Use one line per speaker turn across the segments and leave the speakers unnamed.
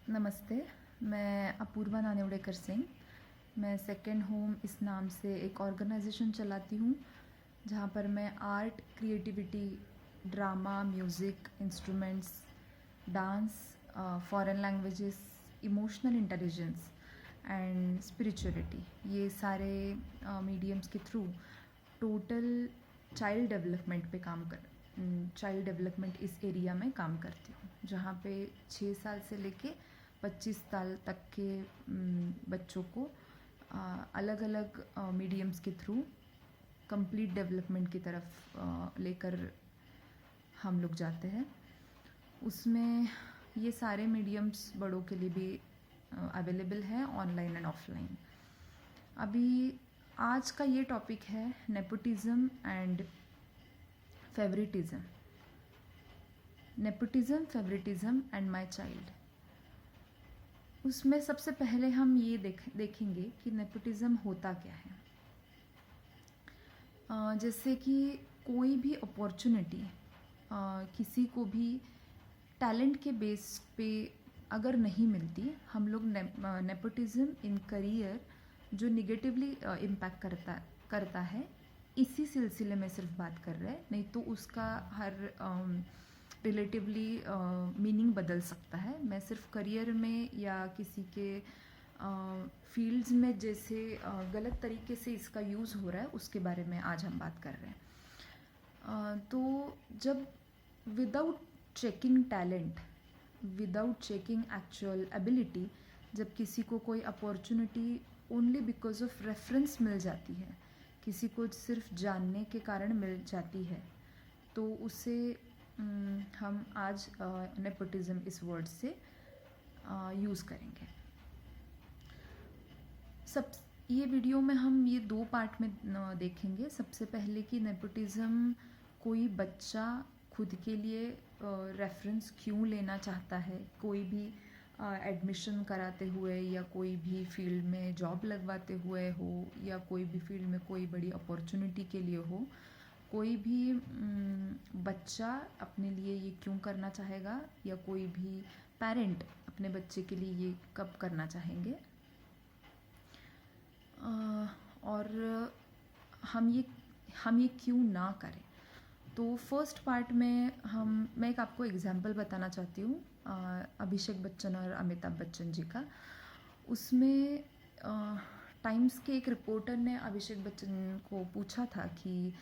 नमस्ते, मैं अपूर्वा नानेवड़ेकर सिंह। मैं सेकंड होम इस नाम से एक ऑर्गेनाइजेशन चलाती हूँ, जहाँ पर मैं art, creativity, drama, music, instruments, dance, foreign languages, emotional intelligence and spirituality, ये सारे मीडियम्स के थ्रू टोटल चाइल्ड डेवलपमेंट इस एरिया में काम करती हूँ, जहाँ पे 6 साल से लेके 25 साल तक के बच्चों को अलग अलग मीडियम्स के थ्रू कंप्लीट डेवलपमेंट की तरफ लेकर हम लोग जाते हैं। उसमें ये सारे मीडियम्स बड़ों के लिए भी अवेलेबल है, ऑनलाइन एंड ऑफलाइन। अभी आज का ये टॉपिक है nepotism and favouritism. Nepotism, favouritism and my child. उसमें सबसे पहले हम ये देखेंगे कि नेपोटिज्म होता क्या है। जैसे कि कोई भी अपॉर्चुनिटी किसी को भी टैलेंट के बेस पे अगर नहीं मिलती, हम लोग नेपोटिज्म इन करियर जो निगेटिवली इम्पैक्ट करता है, इसी सिलसिले में सिर्फ बात कर रहे हैं, नहीं तो उसका हर रिलेटिवली मीनिंग बदल सकता है। मैं सिर्फ करियर में या किसी के फील्ड्स में जैसे गलत तरीके से इसका यूज़ हो रहा है, उसके बारे में आज हम बात कर रहे हैं। तो जब without checking talent, without checking actual ability, जब किसी को कोई opportunity only because of reference मिल जाती है, किसी को सिर्फ जानने के कारण मिल जाती है, तो उसे हम आज नेपोटिज्म इस वर्ड से यूज़ करेंगे। ये वीडियो में हम ये 2 पार्ट में देखेंगे। सबसे पहले कि नेपोटिज्म कोई बच्चा खुद के लिए रेफरेंस क्यों लेना चाहता है, कोई भी एडमिशन कराते हुए या कोई भी फील्ड में जॉब लगवाते हुए हो, या कोई भी फील्ड में कोई बड़ी अपॉर्चुनिटी के लिए हो, कोई भी बच्चा अपने लिए ये क्यों करना चाहेगा, या कोई भी पेरेंट अपने बच्चे के लिए ये कब करना चाहेंगे, और हम ये क्यों ना करें। तो फर्स्ट पार्ट में मैं एक आपको एग्जांपल बताना चाहती हूँ, अभिषेक बच्चन और अमिताभ बच्चन जी का। उसमें टाइम्स के एक रिपोर्टर ने अभिषेक बच्चन को पूछा था कि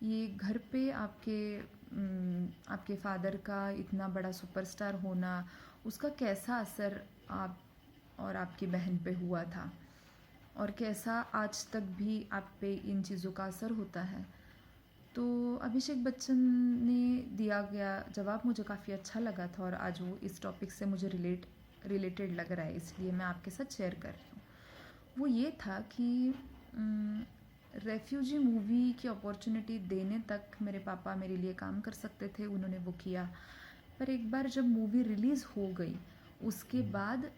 ये घर पे आपके फादर का इतना बड़ा सुपरस्टार होना, उसका कैसा असर आप और आपकी बहन पे हुआ था, और कैसा आज तक भी आप पे इन चीज़ों का असर होता है। तो अभिषेक बच्चन ने दिया गया जवाब मुझे काफ़ी अच्छा लगा था, और आज वो इस टॉपिक से मुझे रिलेटेड लग रहा है, इसलिए मैं आपके साथ शेयर कर रही हूँ। वो ये था कि रेफ्यूजी मूवी की अपॉर्चुनिटी देने तक मेरे पापा मेरे लिए काम कर सकते थे, उन्होंने वो किया। पर एक बार जब मूवी रिलीज़ हो गई, उसके बाद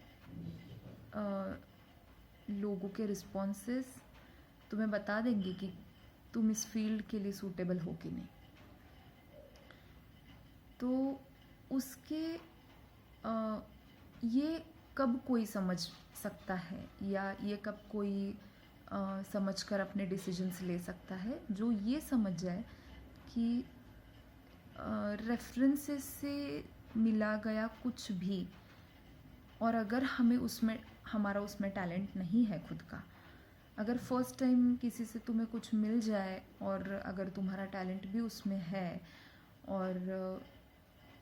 लोगों के रिस्पॉन्सेस तुम्हें बता देंगे कि तुम इस फील्ड के लिए सूटेबल हो कि नहीं। तो उसके ये कब कोई समझ सकता है, या ये कब कोई समझ कर अपने डिसीजंस ले सकता है, जो ये समझ जाए कि रेफरेंसेस से मिला गया कुछ भी, और अगर हमारा उसमें टैलेंट नहीं है खुद का, अगर फर्स्ट टाइम किसी से तुम्हें कुछ मिल जाए और अगर तुम्हारा टैलेंट भी उसमें है, और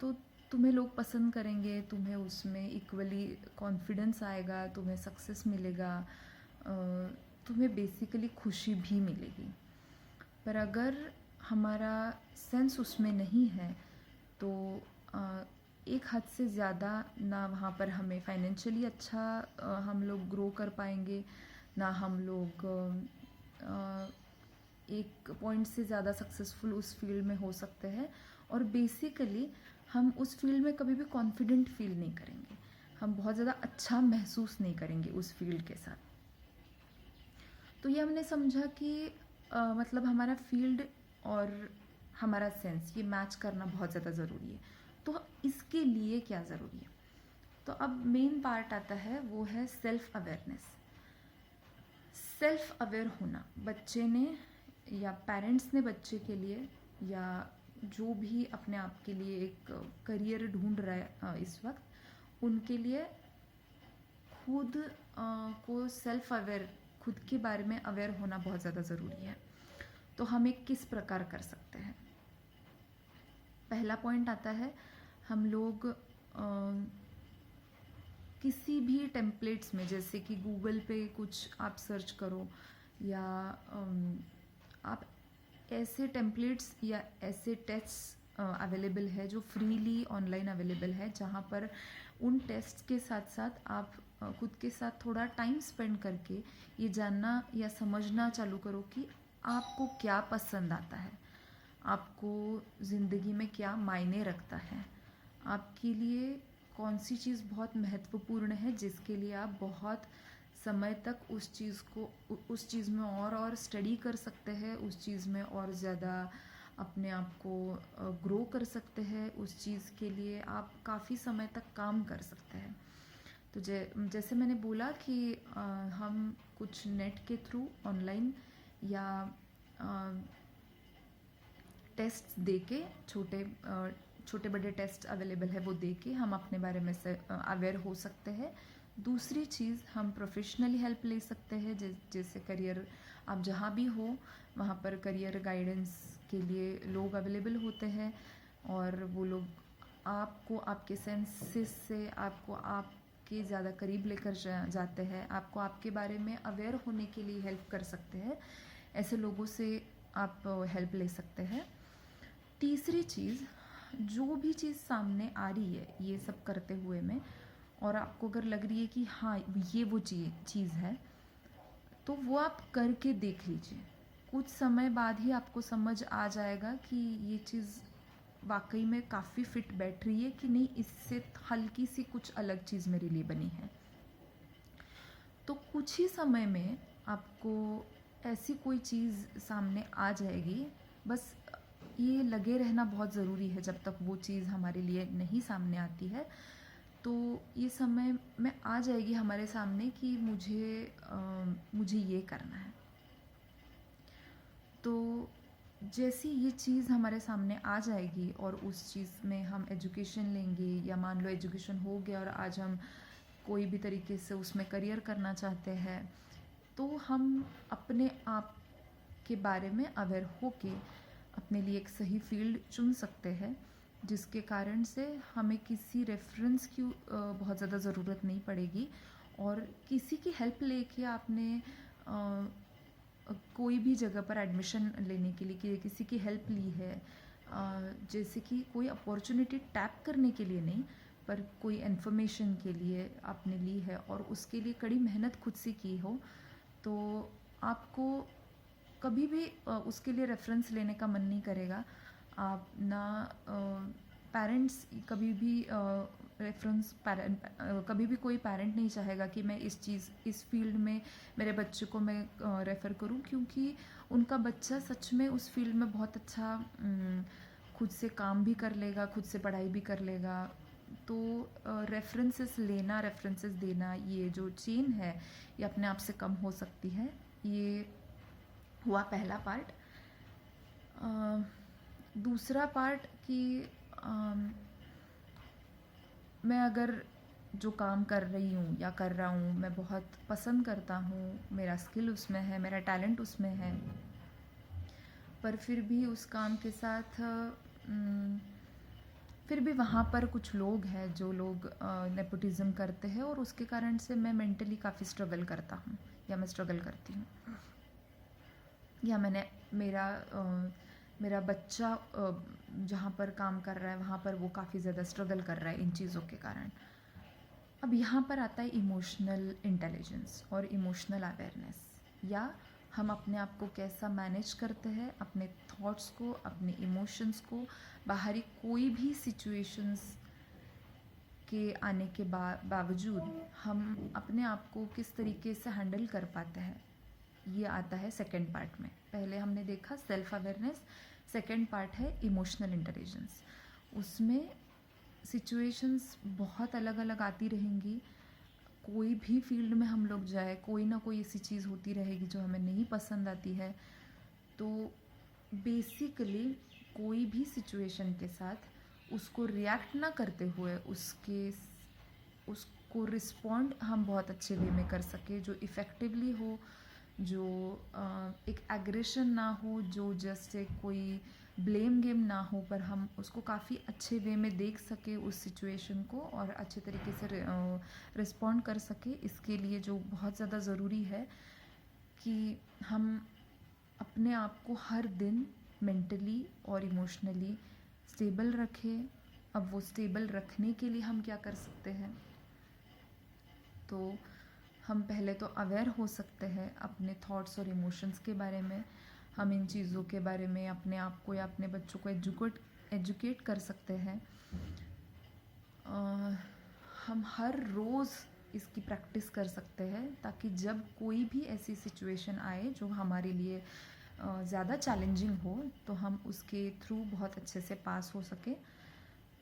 तो तुम्हें लोग पसंद करेंगे, तुम्हें उसमें इक्वली कॉन्फिडेंस आएगा, तुम्हें सक्सेस मिलेगा, तुम्हें बेसिकली खुशी भी मिलेगी। पर अगर हमारा सेंस उसमें नहीं है, तो एक हद से ज़्यादा ना वहाँ पर हमें फाइनेंशियली अच्छा हम लोग ग्रो कर पाएंगे, ना हम लोग एक पॉइंट से ज़्यादा सक्सेसफुल उस फील्ड में हो सकते हैं, और बेसिकली हम उस फील्ड में कभी भी कॉन्फिडेंट फील नहीं करेंगे, हम बहुत ज़्यादा अच्छा महसूस नहीं करेंगे उस फील्ड के साथ। तो ये हमने समझा कि मतलब हमारा फील्ड और हमारा सेंस ये मैच करना बहुत ज़्यादा ज़रूरी है। तो इसके लिए क्या ज़रूरी है? तो अब मेन पार्ट आता है, वो है सेल्फ अवेयरनेस। सेल्फ अवेयर होना, बच्चे ने या पेरेंट्स ने बच्चे के लिए, या जो भी अपने आप के लिए एक करियर ढूंढ रहा है इस वक्त, उनके लिए खुद को सेल्फ अवेयर, खुद के बारे में अवेयर होना बहुत ज़्यादा ज़रूरी है। तो हम एक किस प्रकार कर सकते हैं? पहला पॉइंट आता है, हम लोग किसी भी टेम्पलेट्स में, जैसे कि गूगल पे कुछ आप सर्च करो, या आप ऐसे टेम्पलेट्स या ऐसे टेस्ट्स अवेलेबल है जो फ्रीली ऑनलाइन अवेलेबल है, जहाँ पर उन टेस्ट्स के साथ साथ आप खुद के साथ थोड़ा टाइम स्पेंड करके ये जानना या समझना चालू करो कि आपको क्या पसंद आता है, आपको ज़िंदगी में क्या मायने रखता है, आपके लिए कौन सी चीज़ बहुत महत्वपूर्ण है, जिसके लिए आप बहुत समय तक उस चीज़ में और स्टडी कर सकते हैं, उस चीज़ में और ज़्यादा अपने आप को ग्रो कर सकते हैं, उस चीज़ के लिए आप काफ़ी समय तक काम कर सकते हैं। तो जैसे मैंने बोला कि हम कुछ नेट के थ्रू ऑनलाइन या टेस्ट दे के, छोटे बड़े टेस्ट अवेलेबल है, वो दे के हम अपने बारे में से अवेयर हो सकते हैं। दूसरी चीज़, हम प्रोफेशनली हेल्प ले सकते हैं, जैसे करियर, आप जहाँ भी हो वहाँ पर करियर गाइडेंस के लिए लोग अवेलेबल होते हैं, और वो लोग आपको आपके सेंसेस से आपको आपके ज़्यादा करीब लेकर जाते हैं, आपको आपके बारे में अवेयर होने के लिए हेल्प कर सकते हैं। ऐसे लोगों से आप हेल्प ले सकते हैं। तीसरी चीज़, जो भी चीज़ सामने आ रही है ये सब करते हुए में, और आपको अगर लग रही है कि हाँ ये वो चीज़ है, तो वो आप करके देख लीजिए। कुछ समय बाद ही आपको समझ आ जाएगा कि ये चीज़ वाकई में काफ़ी फिट बैठ रही है कि नहीं, इससे हल्की सी कुछ अलग चीज़ मेरे लिए बनी है। तो कुछ ही समय में आपको ऐसी कोई चीज़ सामने आ जाएगी, बस ये लगे रहना बहुत ज़रूरी है जब तक वो चीज़ हमारे लिए नहीं सामने आती है। तो ये समय में आ जाएगी हमारे सामने कि मुझे ये करना है। तो जैसी ये चीज़ हमारे सामने आ जाएगी और उस चीज़ में हम एजुकेशन लेंगे, या मान लो एजुकेशन हो गया और आज हम कोई भी तरीके से उसमें करियर करना चाहते हैं, तो हम अपने आप के बारे में अवेयर होके अपने लिए एक सही फील्ड चुन सकते हैं, जिसके कारण से हमें किसी रेफरेंस की बहुत ज़्यादा ज़रूरत नहीं पड़ेगी, और किसी की हेल्प लेके आपने कोई भी जगह पर एडमिशन लेने के लिए कि किसी की हेल्प ली है, जैसे कि कोई अपॉर्चुनिटी टैप करने के लिए नहीं, पर कोई इन्फॉर्मेशन के लिए आपने ली है और उसके लिए कड़ी मेहनत खुद से की हो, तो आपको कभी भी उसके लिए रेफरेंस लेने का मन नहीं करेगा। आप ना पेरेंट्स कभी भी कभी भी कोई पेरेंट नहीं चाहेगा कि मैं इस फील्ड में मेरे बच्चे को मैं रेफ़र करूं, क्योंकि उनका बच्चा सच में उस फील्ड में बहुत अच्छा खुद से काम भी कर लेगा, खुद से पढ़ाई भी कर लेगा। तो रेफरेंसेस लेना, रेफरेंसेस देना, ये जो चेन है ये अपने आप से कम हो सकती है। ये हुआ पहला पार्ट। दूसरा पार्ट कि मैं अगर जो काम कर रही हूँ या कर रहा हूँ, मैं बहुत पसंद करता हूँ, मेरा स्किल उसमें है, मेरा टैलेंट उसमें है, पर फिर भी उस काम के साथ फिर भी वहाँ पर कुछ लोग हैं जो लोग नेपोटिज़म करते हैं, और उसके कारण से मैं मेंटली काफ़ी स्ट्रगल करता हूँ, या मैं स्ट्रगल करती हूँ, या मेरा बच्चा जहाँ पर काम कर रहा है वहाँ पर वो काफ़ी ज़्यादा स्ट्रगल कर रहा है इन चीज़ों के कारण। अब यहाँ पर आता है इमोशनल इंटेलिजेंस और इमोशनल अवेयरनेस, या हम अपने आप को कैसा मैनेज करते हैं, अपने थॉट्स को, अपने इमोशंस को, बाहरी कोई भी सिचुएशंस के आने के बावजूद हम अपने आप को किस तरीके से हैंडल कर पाते हैं, ये आता है सेकंड पार्ट में। पहले हमने देखा सेल्फ अवेयरनेस, सेकंड पार्ट है इमोशनल इंटेलिजेंस। उसमें सिचुएशंस बहुत अलग अलग आती रहेंगी। कोई भी फील्ड में हम लोग जाए, कोई ना कोई ऐसी चीज़ होती रहेगी जो हमें नहीं पसंद आती है। तो बेसिकली कोई भी सिचुएशन के साथ उसको रिएक्ट ना करते हुए उसको रिस्पॉन्ड हम बहुत अच्छे वे में कर सके, जो इफ़ेक्टिवली हो, जो एक एग्रेशन ना हो, जो जस्ट एक कोई ब्लेम गेम ना हो, पर हम उसको काफ़ी अच्छे वे में देख सके उस सिचुएशन को और अच्छे तरीके से रिस्पॉन्ड कर सके। इसके लिए जो बहुत ज़्यादा ज़रूरी है कि हम अपने आप को हर दिन मेंटली और इमोशनली स्टेबल रखें। अब वो स्टेबल रखने के लिए हम क्या कर सकते हैं? तो हम पहले तो अवेयर हो सकते हैं अपने थॉट्स और इमोशंस के बारे में। हम इन चीज़ों के बारे में अपने आप को या अपने बच्चों को एजुकेट कर सकते हैं। हम हर रोज़ इसकी प्रैक्टिस कर सकते हैं ताकि जब कोई भी ऐसी सिचुएशन आए जो हमारे लिए ज़्यादा चैलेंजिंग हो, तो हम उसके थ्रू बहुत अच्छे से पास हो सके।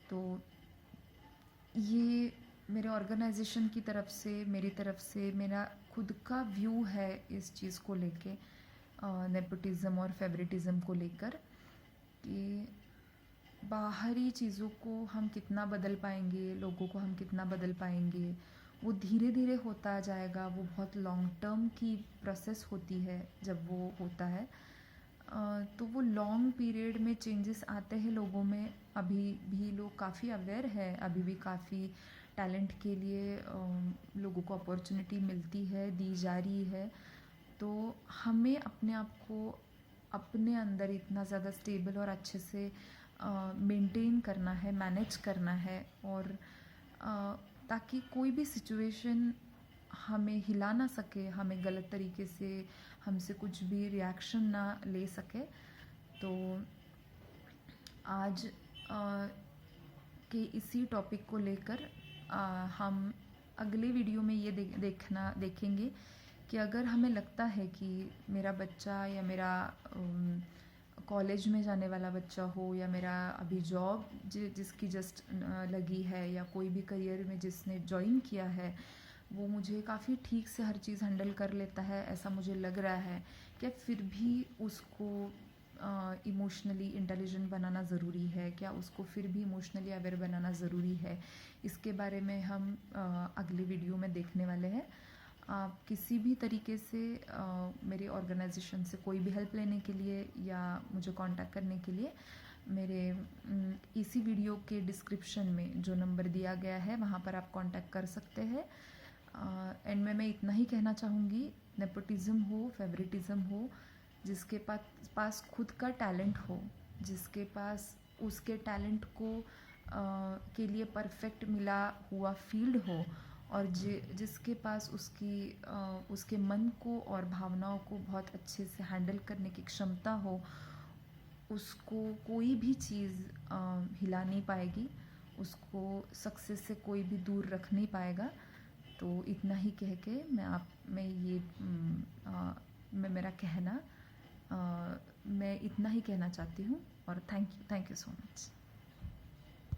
तो ये मेरे ऑर्गेनाइजेशन की तरफ से, मेरी तरफ से मेरा खुद का व्यू है इस चीज़ को लेके, नेपोटिज़म और फेवरेटिज़म को लेकर, कि बाहरी चीज़ों को हम कितना बदल पाएंगे, लोगों को हम कितना बदल पाएंगे, वो धीरे धीरे होता जाएगा। वो बहुत लॉन्ग टर्म की प्रोसेस होती है जब वो होता है। तो वो लॉन्ग पीरियड में चेंजेस आते हैं लोगों में। अभी भी लोग काफ़ी अवेयर है, अभी भी काफ़ी टैलेंट के लिए लोगों को अपॉर्चुनिटी मिलती है, दी जा रही है। तो हमें अपने आप को अपने अंदर इतना ज़्यादा स्टेबल और अच्छे से मेंटेन करना है, मैनेज करना है, और ताकि कोई भी सिचुएशन हमें हिला ना सके, हमें गलत तरीके से हमसे कुछ भी रिएक्शन ना ले सके। तो आज के इसी टॉपिक को लेकर हम अगले वीडियो में ये देखेंगे कि अगर हमें लगता है कि मेरा बच्चा या मेरा कॉलेज में जाने वाला बच्चा हो, या मेरा अभी जॉब जिसकी जस्ट लगी है, या कोई भी करियर में जिसने ज्वाइन किया है, वो मुझे काफ़ी ठीक से हर चीज़ हैंडल कर लेता है, ऐसा मुझे लग रहा है, क्या फिर भी उसको इमोशनली इंटेलिजेंट बनाना ज़रूरी है? क्या उसको फिर भी इमोशनली अवेयर बनाना ज़रूरी है? इसके बारे में हम अगले वीडियो में देखने वाले हैं। आप किसी भी तरीके से मेरे ऑर्गेनाइजेशन से कोई भी हेल्प लेने के लिए या मुझे कांटेक्ट करने के लिए मेरे इसी वीडियो के डिस्क्रिप्शन में जो नंबर दिया गया है वहाँ पर आप कांटेक्ट कर सकते हैं। एंड में मैं इतना ही कहना चाहूँगी, नेपोटिज़म हो, फेवरेटिज़म हो, जिसके पास खुद का टैलेंट हो, जिसके पास उसके टैलेंट को के लिए परफेक्ट मिला हुआ फील्ड हो, और जिसके पास उसके मन को और भावनाओं को बहुत अच्छे से हैंडल करने की क्षमता हो, उसको कोई भी चीज़ हिला नहीं पाएगी, उसको सक्सेस से कोई भी दूर रख नहीं पाएगा। तो इतना ही कह के मैं इतना ही कहना चाहती हूँ, और थैंक यू सो मच।